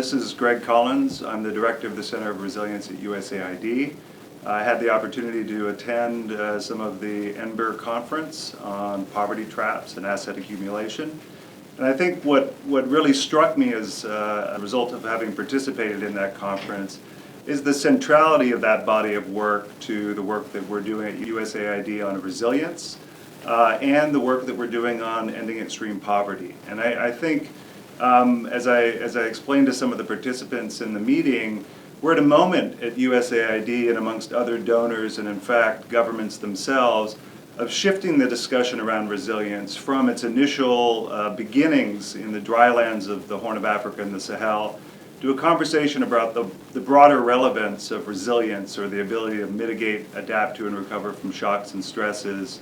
This is Greg Collins. I'm the director of the Center of Resilience at USAID. I had the opportunity to attend some of the NBER conference on poverty traps and asset accumulation. And I think what really struck me as a result of having participated in that conference is the centrality of that body of work to the work that we're doing at USAID on resilience and the work that we're doing on ending extreme poverty. And I think as I explained to some of the participants in the meeting, we're at a moment at USAID and amongst other donors and in fact governments themselves of shifting the discussion around resilience from its initial beginnings in the drylands of the Horn of Africa and the Sahel to a conversation about the broader relevance of resilience, or the ability to mitigate, adapt to, and recover from shocks and stresses,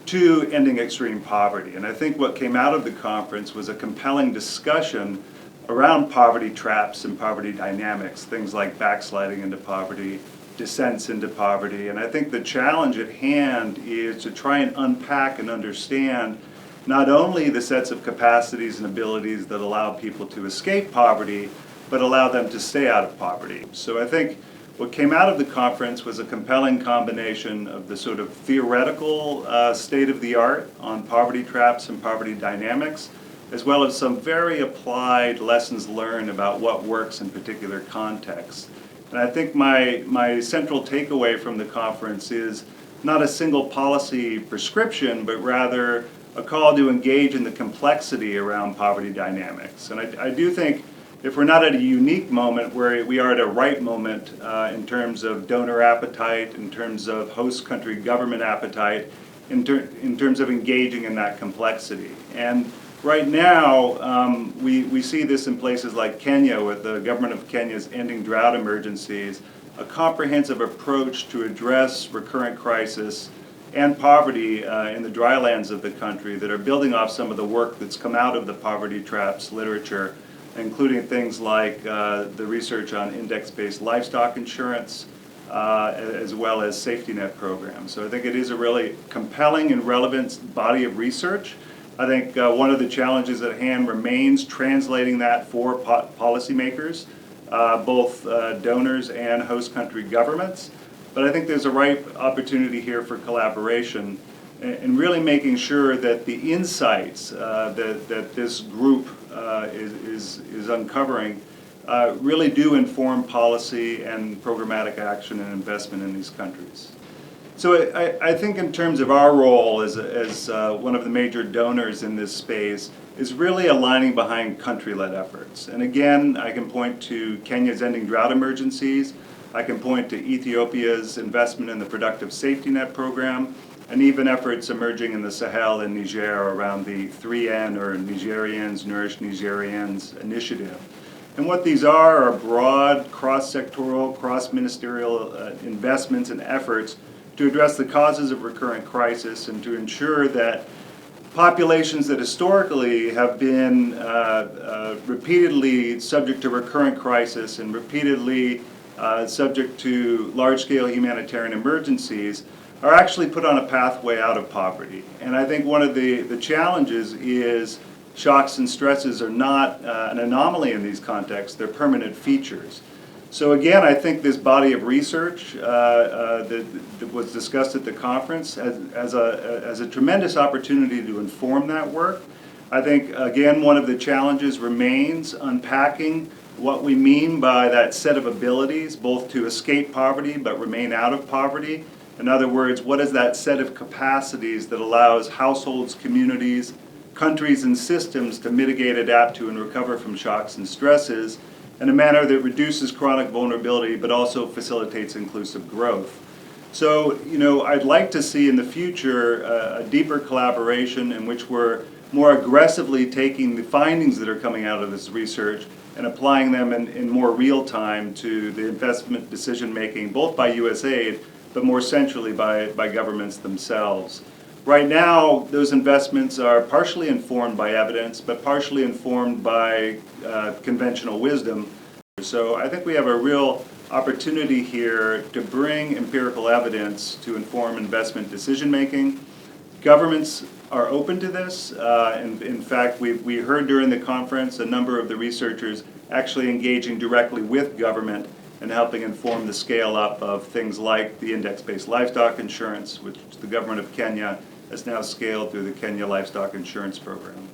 to ending extreme poverty. And I think what came out of the conference was a compelling discussion around poverty traps and poverty dynamics, things like backsliding into poverty, descents into poverty. And I think the challenge at hand is to try and unpack and understand not only the sets of capacities and abilities that allow people to escape poverty, but allow them to stay out of poverty. So I think what came out of the conference was a compelling combination of the sort of theoretical state of the art on poverty traps and poverty dynamics, as well as some very applied lessons learned about what works in particular contexts. And I think my central takeaway from the conference is not a single policy prescription, but rather a call to engage in the complexity around poverty dynamics. And I do think if we're not at a unique moment, where we are at a right moment in terms of donor appetite, in terms of host country government appetite, in terms of engaging in that complexity. And right now, we see this in places like Kenya, with the government of Kenya's ending drought emergencies, a comprehensive approach to address recurrent crisis and poverty in the drylands of the country that are building off some of the work that's come out of the poverty traps literature, including things like the research on index-based livestock insurance, as well as safety net programs. So I think it is a really compelling and relevant body of research. I think one of the challenges at hand remains translating that for policymakers, both donors and host country governments. But I think there's a ripe opportunity here for collaboration and really making sure that the insights that this group is uncovering really do inform policy and programmatic action and investment in these countries. So I think in terms of our role as one of the major donors in this space is really aligning behind country-led efforts. And again, I can point to Kenya's ending drought emergencies. I can point to Ethiopia's investment in the productive safety net program, and even efforts emerging in the Sahel and Niger around the 3N, or Nigerians Nourish Nigerians initiative. And what these are broad, cross-sectoral, cross-ministerial investments and efforts to address the causes of recurrent crisis and to ensure that populations that historically have been repeatedly subject to recurrent crisis and repeatedly subject to large-scale humanitarian emergencies are actually put on a pathway out of poverty. And I think one of the challenges is shocks and stresses are not an anomaly in these contexts, they're permanent features. So again, I think this body of research that was discussed at the conference as a tremendous opportunity to inform that work. I think, again, one of the challenges remains unpacking what we mean by that set of abilities, both to escape poverty but remain out of poverty. In other words, what is that set of capacities that allows households, communities, countries, and systems to mitigate, adapt to, and recover from shocks and stresses in a manner that reduces chronic vulnerability but also facilitates inclusive growth. So, I'd like to see in the future a deeper collaboration in which we're more aggressively taking the findings that are coming out of this research and applying them in more real time to the investment decision making, both by USAID, but more centrally by governments themselves. Right now, those investments are partially informed by evidence, but partially informed by conventional wisdom. So I think we have a real opportunity here to bring empirical evidence to inform investment decision making. Governments are open to this. In fact, we heard during the conference a number of the researchers actually engaging directly with government and helping inform the scale up of things like the index-based livestock insurance, which the government of Kenya has now scaled through the Kenya Livestock Insurance Program.